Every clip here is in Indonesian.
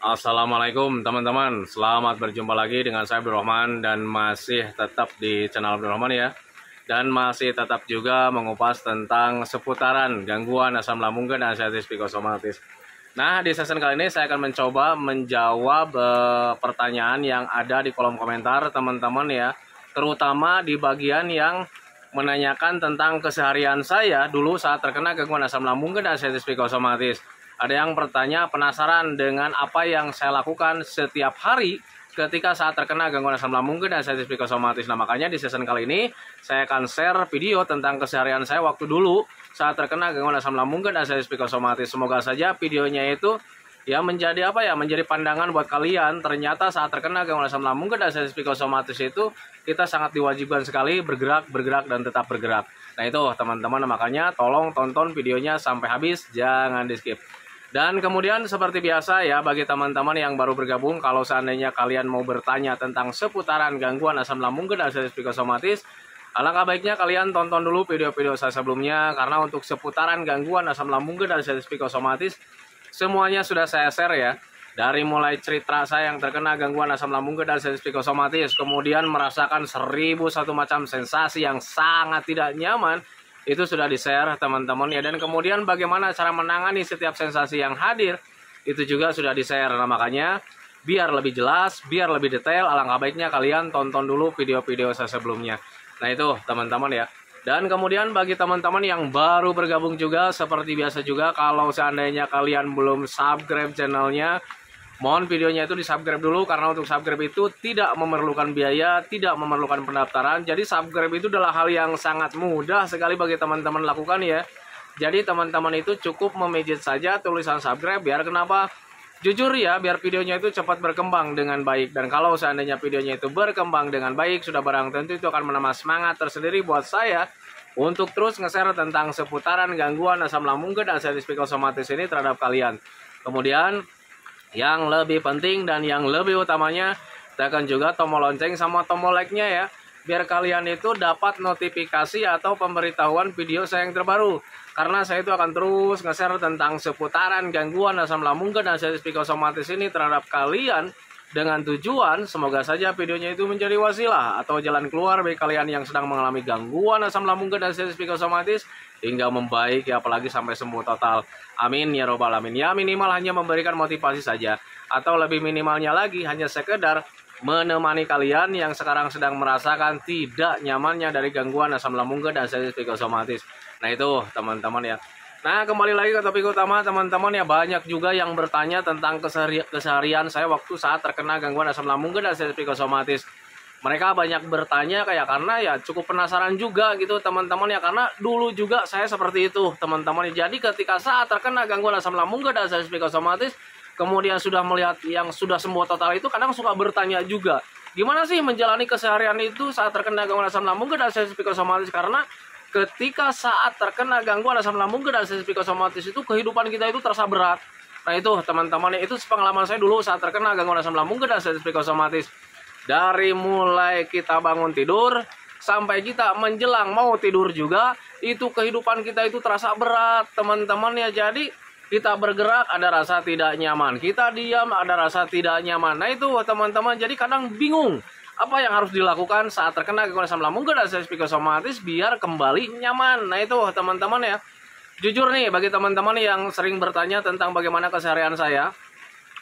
Assalamualaikum teman-teman, selamat berjumpa lagi dengan saya Abdurrahman dan masih tetap di channel Abdurrahman ya. Dan masih tetap juga mengupas tentang seputaran gangguan asam lambung dan anxiety psikosomatis. Nah, di sesi kali ini saya akan mencoba menjawab pertanyaan yang ada di kolom komentar teman-teman ya. Terutama di bagian yang menanyakan tentang keseharian saya dulu saat terkena gangguan asam lambung dan anxiety psikosomatis. Ada yang bertanya penasaran dengan apa yang saya lakukan setiap hari ketika saat terkena gangguan asam lambung dan anxiety psikosomatis. Nah, makanya di season kali ini saya akan share video tentang keseharian saya waktu dulu saat terkena gangguan asam lambung dan anxiety psikosomatis. Semoga saja videonya itu ya menjadi menjadi pandangan buat kalian. Ternyata saat terkena gangguan asam lambung dan anxiety psikosomatis itu kita sangat diwajibkan sekali bergerak dan tetap bergerak. Nah, itu teman-teman, makanya tolong tonton videonya sampai habis, jangan di skip. Dan kemudian seperti biasa ya, bagi teman-teman yang baru bergabung, kalau seandainya kalian mau bertanya tentang seputaran gangguan asam lambung dan anxiety psikosomatis, alangkah baiknya kalian tonton dulu video-video saya sebelumnya, karena untuk seputaran gangguan asam lambung dan anxiety psikosomatis semuanya sudah saya share ya. Dari mulai cerita saya yang terkena gangguan asam lambung dan anxiety psikosomatis, kemudian merasakan 1001 macam sensasi yang sangat tidak nyaman, itu sudah di-share teman-teman ya. Dan kemudian bagaimana cara menangani setiap sensasi yang hadir, itu juga sudah di-share. Nah, makanya biar lebih jelas, biar lebih detail, alangkah baiknya kalian tonton dulu video-video saya sebelumnya. Nah, itu teman-teman ya. Dan kemudian bagi teman-teman yang baru bergabung juga, seperti biasa juga, kalau seandainya kalian belum subscribe channelnya, mohon videonya itu di-subscribe dulu, karena untuk subscribe itu tidak memerlukan biaya, tidak memerlukan pendaftaran. Jadi subscribe itu adalah hal yang sangat mudah sekali bagi teman-teman lakukan ya. Jadi teman-teman itu cukup memijit saja tulisan subscribe, biar kenapa? Jujur ya, biar videonya itu cepat berkembang dengan baik. Dan kalau seandainya videonya itu berkembang dengan baik, sudah barang tentu itu akan menambah semangat tersendiri buat saya untuk terus nge-share tentang seputaran gangguan asam lambung dan anxiety psikosomatis ini terhadap kalian. Kemudian yang lebih penting dan yang lebih utamanya, tekan juga tombol lonceng sama tombol like-nya ya, biar kalian itu dapat notifikasi atau pemberitahuan video saya yang terbaru. Karena saya itu akan terus nge-share tentang seputaran gangguan asam lambung dan anxiety psikosomatis ini terhadap kalian, dengan tujuan semoga saja videonya itu menjadi wasilah atau jalan keluar bagi kalian yang sedang mengalami gangguan asam lambung dan anxiety psikosomatis hingga membaik ya, apalagi sampai sembuh total. Amin ya robbal alamin. Ya, minimal hanya memberikan motivasi saja, atau lebih minimalnya lagi hanya sekedar menemani kalian yang sekarang sedang merasakan tidak nyamannya dari gangguan asam lambung dan anxiety psikosomatis. Nah, itu teman-teman ya. Nah, kembali lagi ke topik utama teman-teman ya. Banyak juga yang bertanya tentang keseharian saya waktu saat terkena gangguan asam lambung dan anxiety psikosomatis. Mereka banyak bertanya karena ya cukup penasaran juga gitu teman-teman ya, karena dulu juga saya seperti itu teman-teman. Jadi ketika saat terkena gangguan asam lambung dan anxiety psikosomatis, kemudian sudah melihat yang sudah sembuh total, itu kadang suka bertanya juga, gimana sih menjalani keseharian itu saat terkena gangguan asam lambung dan anxiety psikosomatis. Karena ketika saat terkena gangguan asam lambung dan anxiety psikosomatis itu kehidupan kita itu terasa berat. Nah, itu teman-teman, itu pengalaman saya dulu saat terkena gangguan asam lambung dan anxiety psikosomatis. Dari mulai kita bangun tidur sampai kita menjelang mau tidur juga, itu kehidupan kita itu terasa berat teman-teman ya. Jadi kita bergerak ada rasa tidak nyaman, kita diam ada rasa tidak nyaman. Nah, itu teman-teman, jadi kadang bingung apa yang harus dilakukan saat terkena gangguan asam lambung dan anxiety psikosomatis biar kembali nyaman. Nah, itu teman-teman ya. Jujur nih, bagi teman-teman yang sering bertanya tentang bagaimana keseharian saya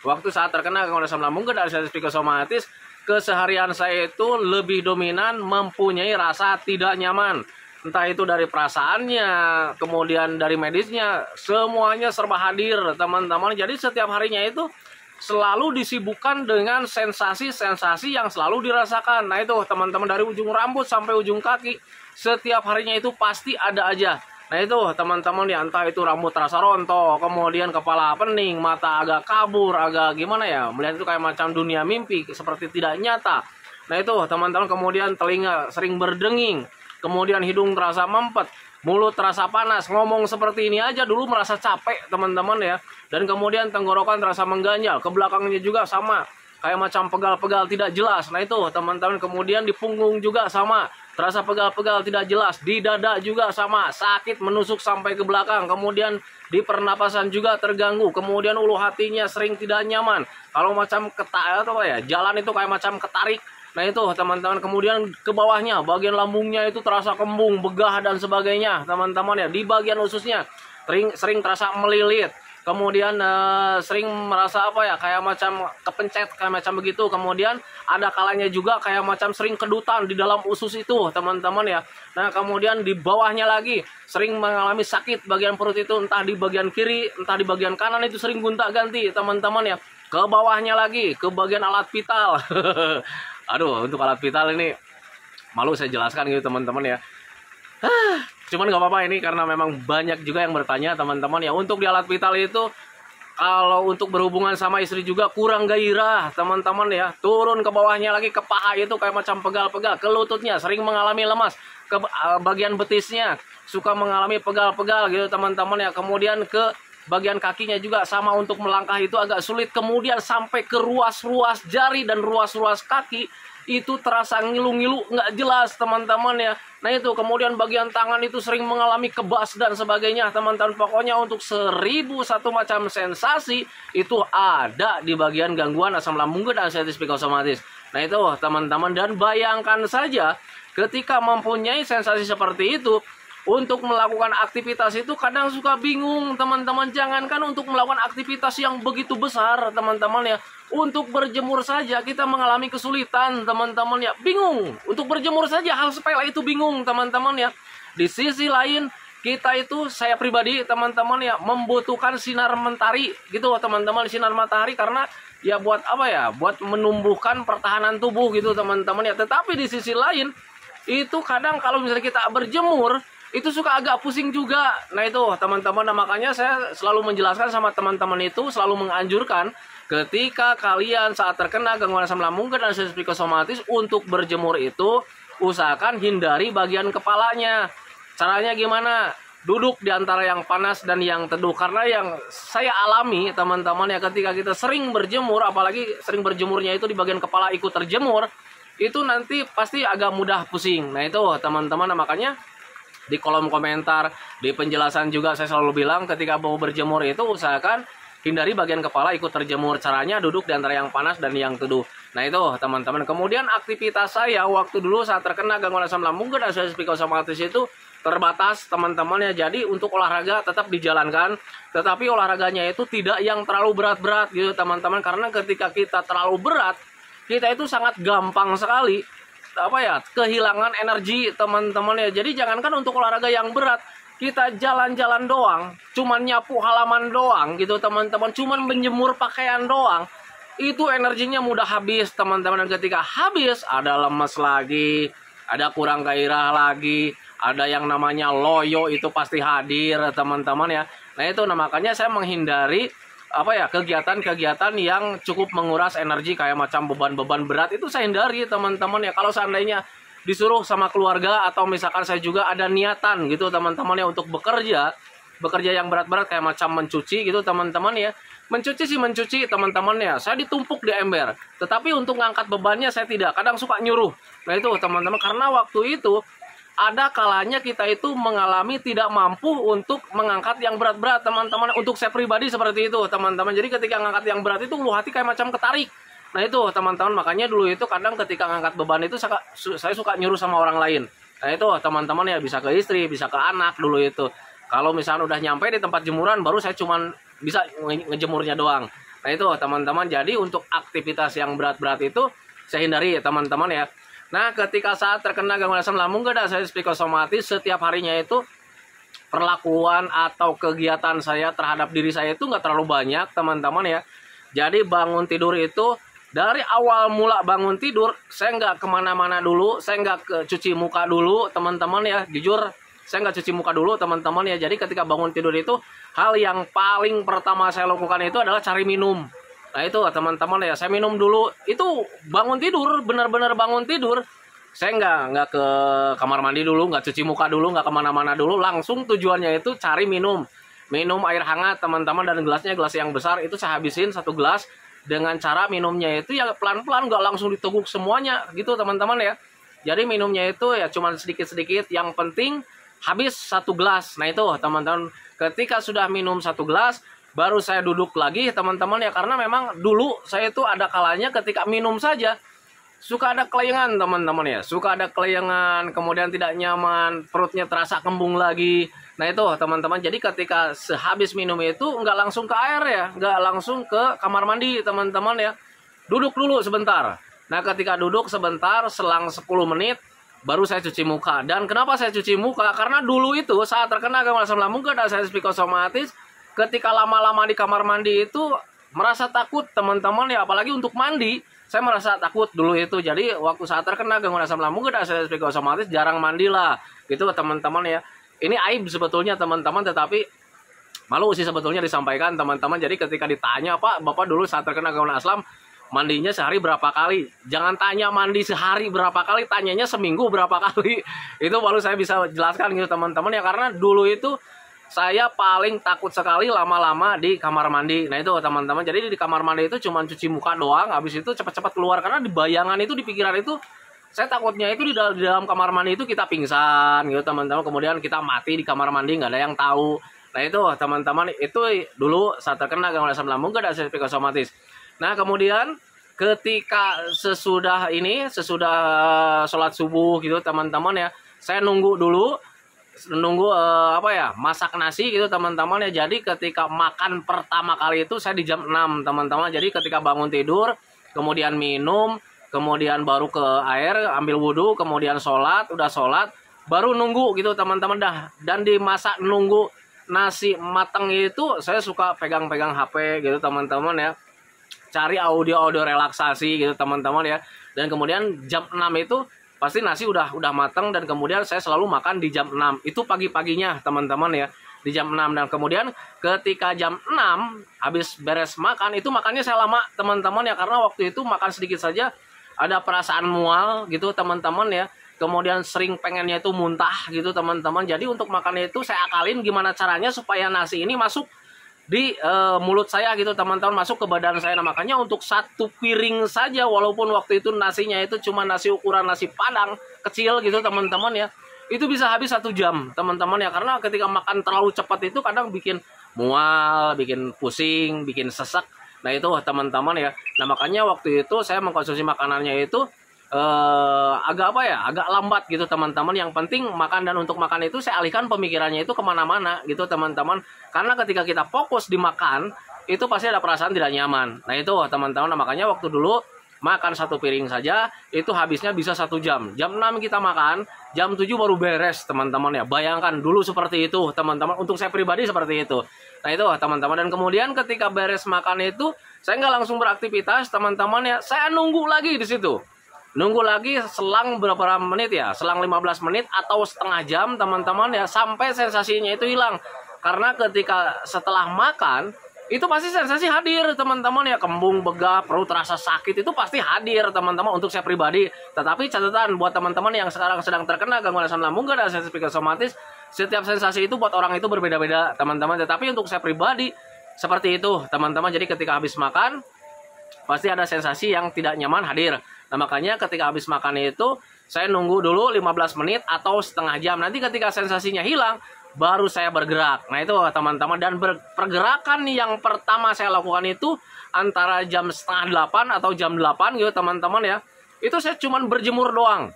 waktu saat terkena gangguan asam lambung dan anxiety psikosomatis, keseharian saya itu lebih dominan mempunyai rasa tidak nyaman. Entah itu dari perasaannya, kemudian dari medisnya, semuanya serba hadir teman-teman. Jadi setiap harinya itu selalu disibukkan dengan sensasi-sensasi yang selalu dirasakan. Nah, itu teman-teman, dari ujung rambut sampai ujung kaki, setiap harinya itu pasti ada aja. Nah, itu teman-teman ya, entah itu rambut terasa rontok, kemudian kepala pening, mata agak kabur, agak gimana ya, melihat itu kayak macam dunia mimpi, seperti tidak nyata. Nah, itu teman-teman, kemudian telinga sering berdenging, kemudian hidung terasa mempet, mulut terasa panas, ngomong seperti ini aja dulu merasa capek teman-teman ya. Dan kemudian tenggorokan terasa mengganjal, ke belakangnya juga sama, kayak macam pegal-pegal tidak jelas. Nah, itu teman-teman, kemudian di punggung juga sama, terasa pegal-pegal tidak jelas. Di dada juga sama, sakit menusuk sampai ke belakang. Kemudian di pernapasan juga terganggu. Kemudian ulu hatinya sering tidak nyaman. Kalau macam jalan itu kayak macam ketarik. Nah itu teman-teman. Kemudian ke bawahnya, bagian lambungnya itu terasa kembung, begah dan sebagainya teman-teman ya. Di bagian ususnya sering terasa melilit. Kemudian sering merasa kayak macam kepencet, kayak macam begitu. Kemudian ada kalanya juga kayak macam sering kedutan di dalam usus itu teman-teman ya. Nah kemudian di bawahnya lagi sering mengalami sakit bagian perut itu, entah di bagian kiri entah di bagian kanan, itu sering gonta-ganti teman-teman ya. Ke bawahnya lagi, ke bagian alat vital. Aduh, untuk alat vital ini malu saya jelaskan gitu teman-teman ya. Cuman gak apa-apa ini karena memang banyak juga yang bertanya teman-teman ya. Untuk di alat vital itu kalau untuk berhubungan sama istri juga kurang gairah teman-teman ya. Turun ke bawahnya lagi, ke paha itu kayak macam pegal-pegal. Ke lututnya sering mengalami lemas. Ke bagian betisnya suka mengalami pegal-pegal gitu teman-teman ya. Kemudian ke bagian kakinya juga sama, untuk melangkah itu agak sulit. Kemudian sampai ke ruas-ruas jari dan ruas-ruas kaki itu terasa ngilu-ngilu nggak jelas teman-teman ya. Nah itu kemudian bagian tangan itu sering mengalami kebas dan sebagainya teman-teman. Pokoknya untuk 1001 macam sensasi itu ada di bagian gangguan asam lambung dan anxiety psikosomatis. Nah itu teman-teman, dan bayangkan saja ketika mempunyai sensasi seperti itu, untuk melakukan aktivitas itu kadang suka bingung teman-teman. Jangankan untuk melakukan aktivitas yang begitu besar teman-teman ya, untuk berjemur saja kita mengalami kesulitan teman-teman ya. Bingung untuk berjemur saja, hal sepele itu bingung teman-teman ya. Di sisi lain kita itu, saya pribadi teman-teman ya, membutuhkan sinar mentari gitu teman-teman. Sinar matahari karena ya buat buat menumbuhkan pertahanan tubuh gitu teman-teman ya. Tetapi di sisi lain itu kadang kalau misalnya kita berjemur itu suka agak pusing juga. Nah itu teman-teman, nah, makanya saya selalu menjelaskan sama teman-teman itu, selalu menganjurkan ketika kalian saat terkena gangguan asam lambung dan anxiety psikosomatis untuk berjemur itu usahakan hindari bagian kepalanya. Caranya gimana? Duduk di antara yang panas dan yang teduh. Karena yang saya alami teman-teman ya, ketika kita sering berjemur, apalagi sering berjemurnya itu di bagian kepala ikut terjemur, itu nanti pasti agak mudah pusing. Nah itu teman-teman, nah, makanya di kolom komentar, di penjelasan juga saya selalu bilang ketika mau berjemur itu usahakan hindari bagian kepala ikut terjemur. Caranya duduk di antara yang panas dan yang teduh. Nah itu teman-teman. Kemudian aktivitas saya waktu dulu saat terkena gangguan asam lambung dan anxiety psikosomatis itu terbatas teman-teman ya. Jadi untuk olahraga tetap dijalankan, tetapi olahraganya itu tidak yang terlalu berat-berat gitu teman-teman. Karena ketika kita terlalu berat, kita itu sangat gampang sekali kehilangan energi teman-teman ya. Jadi jangankan untuk olahraga yang berat, kita jalan-jalan doang, cuman nyapu halaman doang gitu teman-teman, cuman menjemur pakaian doang, itu energinya mudah habis teman-teman. Dan ketika habis ada lemes lagi, ada kurang gairah lagi, ada yang namanya loyo itu pasti hadir teman-teman ya. Nah itu makanya saya menghindari kegiatan-kegiatan yang cukup menguras energi kayak macam beban-beban berat itu saya hindari teman-teman ya. Kalau seandainya disuruh sama keluarga atau misalkan saya juga ada niatan gitu teman-teman ya untuk bekerja yang berat-berat kayak macam mencuci gitu teman-teman ya. Mencuci teman-teman ya, saya ditumpuk di ember, tetapi untuk ngangkat bebannya saya tidak, kadang suka nyuruh. Nah itu teman-teman, karena waktu itu ada kalanya kita itu mengalami tidak mampu untuk mengangkat yang berat-berat teman-teman. Untuk saya pribadi seperti itu teman-teman. Jadi ketika ngangkat yang berat itu ulu hati kayak macam ketarik. Nah itu teman-teman, makanya dulu itu kadang ketika ngangkat beban itu saya suka nyuruh sama orang lain. Nah itu teman-teman ya, bisa ke istri, bisa ke anak dulu itu. Kalau misalnya udah nyampe di tempat jemuran baru saya cuman bisa ngejemurnya doang. Nah itu teman-teman, jadi untuk aktivitas yang berat-berat itu saya hindari teman-teman ya. Nah, ketika saat terkena gangguan asam lambung dan anxiety psikosomatis, setiap harinya itu perlakuan atau kegiatan saya terhadap diri saya itu nggak terlalu banyak, teman-teman ya. Jadi bangun tidur itu, dari awal mula bangun tidur, saya nggak kemana-mana dulu, saya nggak cuci muka dulu, teman-teman ya. Jujur, saya nggak cuci muka dulu, teman-teman ya. Jadi ketika bangun tidur itu, hal yang paling pertama saya lakukan itu adalah cari minum. Nah itu teman-teman ya, saya minum dulu. Itu bangun tidur, benar-benar bangun tidur. Saya nggak ke kamar mandi dulu, nggak cuci muka dulu, nggak kemana-mana dulu. Langsung tujuannya itu cari minum. Minum air hangat teman-teman, dan gelasnya gelas yang besar. Itu saya habisin 1 gelas. Dengan cara minumnya itu ya pelan-pelan, nggak langsung diteguk semuanya gitu teman-teman ya. Jadi minumnya itu ya cuman sedikit-sedikit, yang penting habis 1 gelas. Nah itu teman-teman, ketika sudah minum 1 gelas, baru saya duduk lagi teman-teman ya, karena memang dulu saya itu ada kalanya ketika minum saja suka ada kelayangan teman-teman ya, suka ada kelayangan, kemudian tidak nyaman, perutnya terasa kembung lagi. Nah itu teman-teman, jadi ketika sehabis minum itu nggak langsung ke air ya, nggak langsung ke kamar mandi teman-teman ya, duduk dulu sebentar. Nah ketika duduk sebentar, selang 10 menit baru saya cuci muka. Dan kenapa saya cuci muka? Karena dulu itu saat terkena gangguan asam lambung dan saya psikosomatis, ketika lama-lama di kamar mandi itu merasa takut teman-teman ya, apalagi untuk mandi. Saya merasa takut dulu itu. Jadi waktu saat terkena gangguan asam lambung dan saya psikosomatis jarang mandi lah gitu teman-teman ya. Ini aib sebetulnya teman-teman, tetapi malu sih sebetulnya disampaikan teman-teman. Jadi ketika ditanya, Pak, Bapak dulu saat terkena gangguan asam mandinya sehari berapa kali? Jangan tanya mandi sehari berapa kali, tanyanya seminggu berapa kali. Itu baru saya bisa jelaskan gitu teman-teman ya, karena dulu itu saya paling takut sekali lama-lama di kamar mandi. Nah itu teman-teman, jadi di kamar mandi itu cuma cuci muka doang, habis itu cepat-cepat keluar. Karena di bayangan itu, di pikiran itu, saya takutnya itu di dalam kamar mandi itu kita pingsan gitu teman-teman. Kemudian kita mati di kamar mandi, nggak ada yang tahu. Nah itu teman-teman, itu dulu saat terkena gangguan asam lambung dan psikosomatis. Nah kemudian ketika sesudah sholat subuh gitu teman-teman ya, saya nunggu dulu, masak nasi gitu teman-teman ya. Jadi ketika makan pertama kali itu saya di jam 6 teman-teman. Jadi ketika bangun tidur, kemudian minum, kemudian baru ke air, ambil wudhu, kemudian sholat, udah sholat, baru nunggu gitu teman-teman dah. Dan di masa nunggu nasi matang itu saya suka pegang-pegang HP gitu teman-teman ya, cari audio-audio relaksasi gitu teman-teman ya. Dan kemudian jam 6 itu pasti nasi udah matang, dan kemudian saya selalu makan di jam 6. Itu pagi-paginya teman-teman ya, di jam 6. Dan kemudian ketika jam 6 habis beres makan, itu makannya saya lama teman-teman ya, karena waktu itu makan sedikit saja ada perasaan mual gitu teman-teman ya. Kemudian sering pengennya itu muntah gitu teman-teman. Jadi untuk makannya itu saya akalin gimana caranya supaya nasi ini masuk di mulut saya gitu teman-teman, masuk ke badan saya. Nah makanya untuk 1 piring saja, walaupun waktu itu nasinya itu cuma nasi ukuran nasi padang kecil gitu teman-teman ya, itu bisa habis 1 jam teman-teman ya. Karena ketika makan terlalu cepat itu kadang bikin mual, bikin pusing, bikin sesek. Nah itu teman-teman ya. Nah makanya waktu itu saya mengkonsumsi makanannya itu agak lambat gitu teman-teman. Yang penting makan, dan untuk makan itu saya alihkan pemikirannya itu kemana-mana gitu teman-teman. Karena ketika kita fokus di makan, itu pasti ada perasaan tidak nyaman. Nah itu teman-teman, nah, makanya waktu dulu makan 1 piring saja itu habisnya bisa 1 jam. Jam 6 kita makan, jam 7 baru beres teman-teman ya. Bayangkan dulu seperti itu teman-teman, untuk saya pribadi seperti itu. Nah itu teman-teman, dan kemudian ketika beres makan itu saya nggak langsung beraktivitas teman-teman ya, saya nunggu lagi di situ. Nunggu lagi selang berapa menit ya, selang 15 menit atau setengah jam teman-teman ya, sampai sensasinya itu hilang. Karena ketika setelah makan itu pasti sensasi hadir teman-teman ya, kembung, begah, perut terasa sakit, itu pasti hadir teman-teman untuk saya pribadi. Tetapi catatan buat teman-teman yang sekarang sedang terkena gangguan asam lambung dan sensasi psikosomatis, setiap sensasi itu buat orang itu berbeda-beda teman-teman. Tetapi untuk saya pribadi seperti itu teman-teman. Jadi ketika habis makan pasti ada sensasi yang tidak nyaman hadir. Nah makanya ketika habis makan itu saya nunggu dulu 15 menit atau setengah jam. Nanti ketika sensasinya hilang baru saya bergerak. Nah itu teman-teman, dan pergerakan yang pertama saya lakukan itu antara jam setengah 8 atau jam 8 gitu teman-teman ya. Itu saya cuman berjemur doang.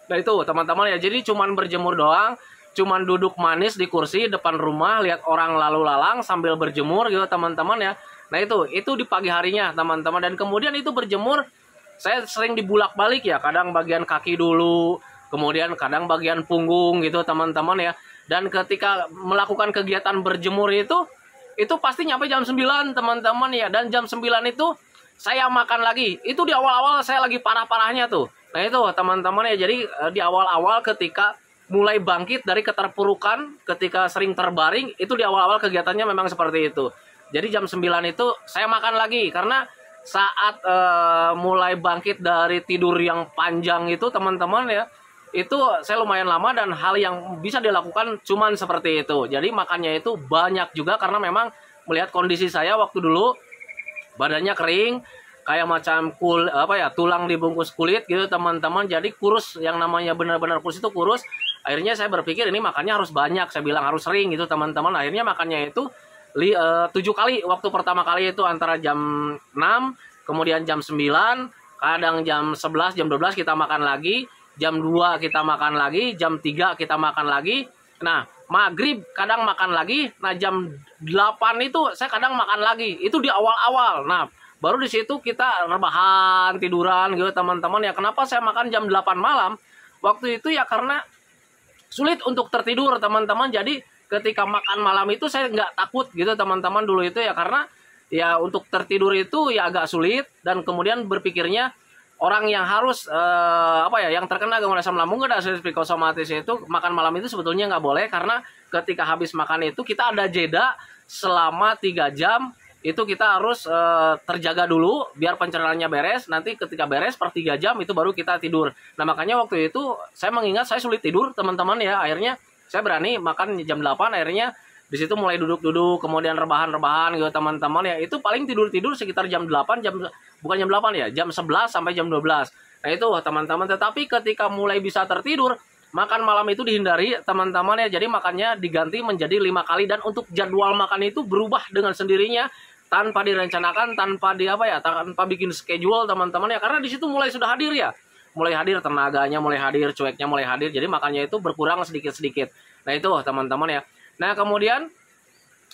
Nah itu teman-teman ya, jadi cuman berjemur doang, cuman duduk manis di kursi depan rumah, lihat orang lalu lalang sambil berjemur gitu teman-teman ya. Nah itu di pagi harinya teman-teman. Dan kemudian itu berjemur saya sering dibulak-balik ya, kadang bagian kaki dulu, kemudian kadang bagian punggung gitu teman-teman ya. Dan ketika melakukan kegiatan berjemur itu pasti nyampe jam 9 teman-teman ya. Dan jam 9 itu saya makan lagi. Itu di awal-awal saya lagi parah-parahnya tuh. Nah itu teman-teman ya, jadi di awal-awal ketika mulai bangkit dari keterpurukan, ketika sering terbaring, itu di awal-awal kegiatannya memang seperti itu. Jadi jam 9 itu saya makan lagi, karena saat mulai bangkit dari tidur yang panjang itu teman-teman ya, itu saya lumayan lama, dan hal yang bisa dilakukan cuman seperti itu. Jadi makannya itu banyak juga, karena memang melihat kondisi saya waktu dulu badannya kering, kayak macam tulang dibungkus kulit gitu teman-teman. Jadi kurus, yang namanya benar-benar kurus itu kurus. Akhirnya saya berpikir ini makannya harus banyak, saya bilang harus sering gitu teman-teman. Akhirnya makannya itu 7 kali. Waktu pertama kali itu antara jam 6, kemudian jam 9, kadang jam 11, jam 12 kita makan lagi, jam 2 kita makan lagi, jam 3 kita makan lagi. Nah, maghrib kadang makan lagi. Nah, jam 8 itu saya kadang makan lagi. Itu di awal-awal. Nah, baru di situ kita rebahan, tiduran gitu teman-teman ya. Kenapa saya makan jam 8 malam? Waktu itu ya karena sulit untuk tertidur teman-teman. Jadi ketika makan malam itu saya nggak takut gitu teman-teman dulu itu ya, karena ya untuk tertidur itu ya agak sulit. Dan kemudian berpikirnya orang yang harus yang terkena gangguan asam lambung dan psikosomatis itu makan malam itu sebetulnya nggak boleh, karena ketika habis makan itu kita ada jeda selama 3 jam. Itu kita harus terjaga dulu biar pencernaannya beres. Nanti ketika beres per 3 jam itu baru kita tidur. Nah, makanya waktu itu saya mengingat saya sulit tidur teman-teman ya. Akhirnya saya berani makan jam 8. Akhirnya di situ mulai duduk-duduk, kemudian rebahan-rebahan gitu teman-teman ya. Itu paling tidur-tidur sekitar jam 8, bukan jam 8 ya, jam 11 sampai jam 12. Nah itu teman-teman. Tetapi ketika mulai bisa tertidur, makan malam itu dihindari teman-teman ya. Jadi makannya diganti menjadi 5 kali. Dan untuk jadwal makan itu berubah dengan sendirinya, tanpa direncanakan, tanpa tanpa bikin schedule teman-teman ya. Karena di situ mulai sudah hadir ya. Mulai hadir tenaganya, mulai hadir cueknya, mulai hadir. Jadi makannya itu berkurang sedikit-sedikit. Nah itu teman-teman ya. Nah kemudian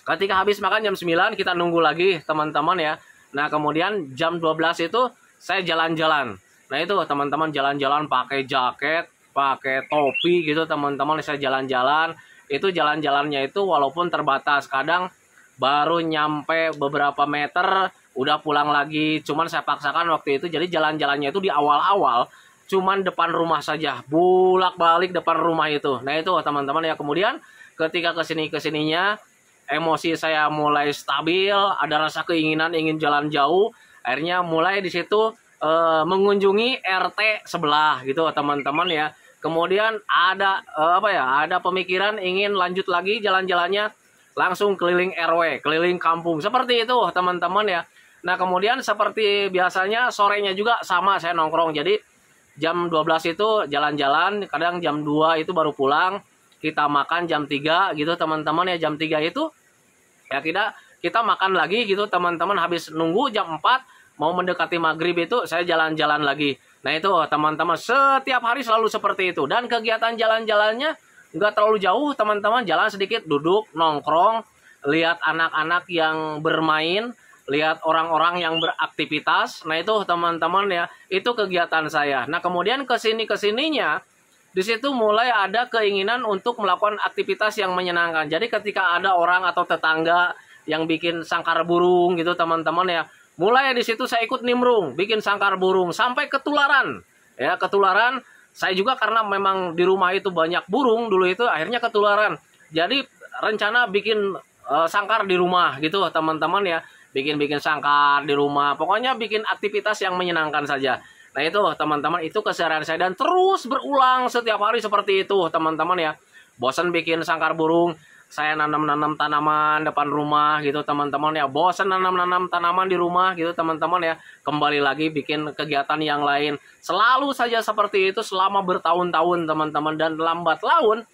ketika habis makan jam 9 kita nunggu lagi teman-teman ya. Nah kemudian jam 12 itu saya jalan-jalan. Nah itu teman-teman, jalan-jalan pakai jaket, pakai topi gitu teman-teman. Saya jalan-jalan. Itu jalan-jalannya itu walaupun terbatas, kadang baru nyampe beberapa meter udah pulang lagi. Cuman saya paksakan waktu itu. Jadi jalan-jalannya itu di awal-awal cuman depan rumah saja, bolak-balik depan rumah itu. Nah itu teman-teman ya. Kemudian ketika kesininya emosi saya mulai stabil, ada rasa keinginan ingin jalan jauh. Akhirnya mulai di situ mengunjungi RT sebelah gitu teman-teman ya. Kemudian ada ada pemikiran ingin lanjut lagi jalan-jalannya, langsung keliling RW, keliling kampung seperti itu teman-teman ya. Nah kemudian seperti biasanya sorenya juga sama saya nongkrong. Jadi jam 12 itu jalan-jalan, kadang jam 2 itu baru pulang. Kita makan jam 3 gitu teman-teman ya. Jam 3 itu ya kita makan lagi gitu teman-teman. Habis nunggu jam 4 mau mendekati maghrib itu saya jalan-jalan lagi. Nah itu teman-teman, setiap hari selalu seperti itu. Dan kegiatan jalan-jalannya nggak terlalu jauh teman-teman. Jalan sedikit, duduk, nongkrong, lihat anak-anak yang bermain, lihat orang-orang yang beraktivitas. Nah itu teman-teman ya, itu kegiatan saya. Nah kemudian kesininya di situ mulai ada keinginan untuk melakukan aktivitas yang menyenangkan. Jadi ketika ada orang atau tetangga yang bikin sangkar burung gitu teman-teman ya, mulai di situ saya ikut nimbrung, bikin sangkar burung sampai ketularan. Ya ketularan. Saya juga karena memang di rumah itu banyak burung dulu itu, akhirnya ketularan. Jadi rencana bikin sangkar di rumah gitu teman-teman ya. Bikin sangkar di rumah. Pokoknya bikin aktivitas yang menyenangkan saja. Nah itu teman-teman, itu keseharian saya. Dan terus berulang setiap hari seperti itu teman-teman ya. Bosan bikin sangkar burung, saya nanam-nanam tanaman depan rumah gitu teman-teman ya. Bosan nanam-nanam tanaman di rumah gitu teman-teman ya. Kembali lagi bikin kegiatan yang lain. Selalu saja seperti itu selama bertahun-tahun teman-teman. Dan lambat laun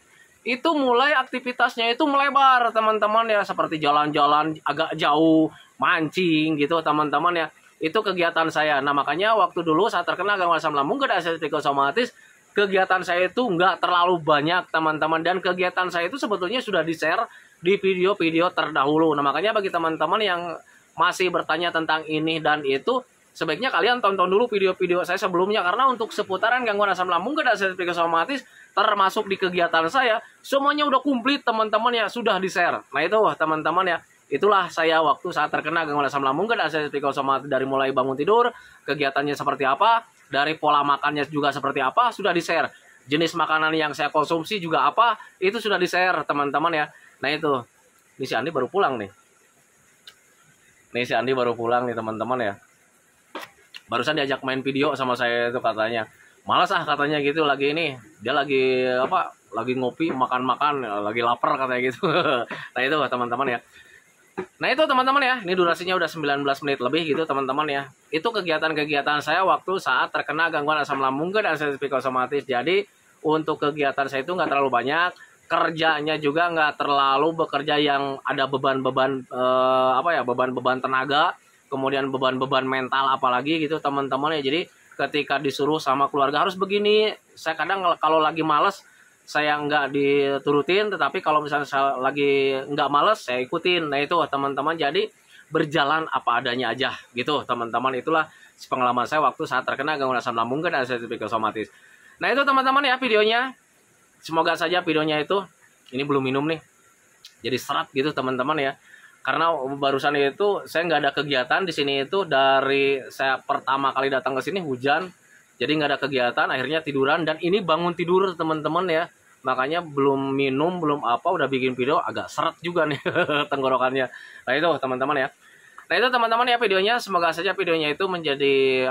itu mulai aktivitasnya itu melebar teman-teman ya. Seperti jalan-jalan agak jauh, mancing gitu teman-teman ya. Itu kegiatan saya. Nah makanya waktu dulu saat terkena gangguan asam lambung dan psikosomatis, kegiatan saya itu nggak terlalu banyak teman-teman. Dan kegiatan saya itu sebetulnya sudah di-share di video-video terdahulu. Nah makanya bagi teman-teman yang masih bertanya tentang ini dan itu, sebaiknya kalian tonton dulu video-video saya sebelumnya. Karena untuk seputaran gangguan asam lambung dan psikosomatis, termasuk di kegiatan saya, semuanya udah komplit teman-teman ya, sudah di-share. Nah itu teman-teman ya. Itulah saya waktu saat terkena gangguan asam lambung dan psikosomatis, dari mulai bangun tidur, kegiatannya seperti apa, dari pola makannya juga seperti apa, sudah di-share. Jenis makanan yang saya konsumsi juga apa, itu sudah di-share teman-teman ya. Nah itu, ini si Andi baru pulang nih. Nih si Andi baru pulang nih teman-teman ya. Barusan diajak main video sama saya itu katanya. Malas katanya gitu lagi ini. Dia lagi lagi ngopi, makan-makan, lagi lapar katanya gitu. Nah itu teman-teman ya. Nah itu teman-teman ya, ini durasinya udah 19 menit lebih gitu teman-teman ya. Itu kegiatan-kegiatan saya waktu saat terkena gangguan asam lambung dan sensitif psikosomatis. Jadi untuk kegiatan saya itu nggak terlalu banyak, kerjanya juga nggak terlalu bekerja yang ada beban-beban beban-beban tenaga, kemudian beban-beban mental apalagi gitu teman-teman ya. Jadi ketika disuruh sama keluarga harus begini, saya kadang kalau lagi males saya nggak diturutin, tetapi kalau misalnya saya lagi nggak males saya ikutin. Nah itu teman-teman, jadi berjalan apa adanya aja gitu teman-teman. Itulah pengalaman saya waktu saat terkena gangguan asam lambung dan sensitif psikosomatis. Nah itu teman-teman ya videonya, semoga saja videonya itu, ini belum minum nih jadi serat gitu teman-teman ya, karena barusan itu saya nggak ada kegiatan di sini. Itu dari saya pertama kali datang ke sini hujan, jadi nggak ada kegiatan, akhirnya tiduran, dan ini bangun tidur teman-teman ya, makanya belum minum belum apa udah bikin video agak seret juga nih tenggorokannya. Nah itu teman-teman ya, nah itu teman-teman ya videonya, semoga saja videonya itu menjadi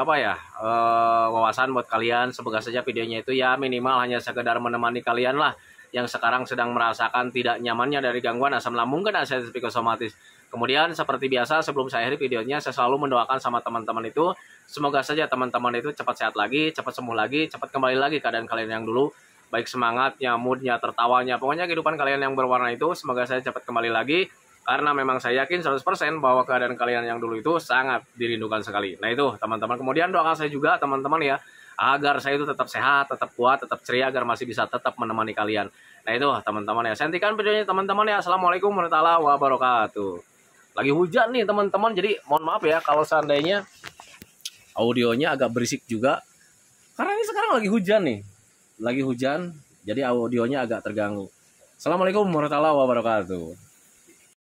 wawasan buat kalian. Semoga saja videonya itu ya minimal hanya sekedar menemani kalian lah yang sekarang sedang merasakan tidak nyamannya dari gangguan asam lambung dan sensitif psikosomatis. Kemudian seperti biasa sebelum saya akhiri videonya, saya selalu mendoakan sama teman-teman itu, semoga saja teman-teman itu cepat sehat lagi, cepat sembuh lagi, cepat kembali lagi keadaan kalian yang dulu, baik semangatnya, moodnya, tertawanya, pokoknya kehidupan kalian yang berwarna itu semoga saya cepat kembali lagi, karena memang saya yakin 100% bahwa keadaan kalian yang dulu itu sangat dirindukan sekali. Nah itu teman-teman, kemudian doakan saya juga teman-teman ya, agar saya itu tetap sehat, tetap kuat, tetap ceria, agar masih bisa tetap menemani kalian. Nah itu teman-teman ya, saya hentikan videonya teman-teman ya. Assalamualaikum warahmatullahi wabarakatuh. Lagi hujan nih teman-teman, jadi mohon maaf ya kalau seandainya audionya agak berisik juga, karena ini sekarang lagi hujan nih, lagi hujan, jadi audionya agak terganggu. Assalamualaikum warahmatullahi wabarakatuh.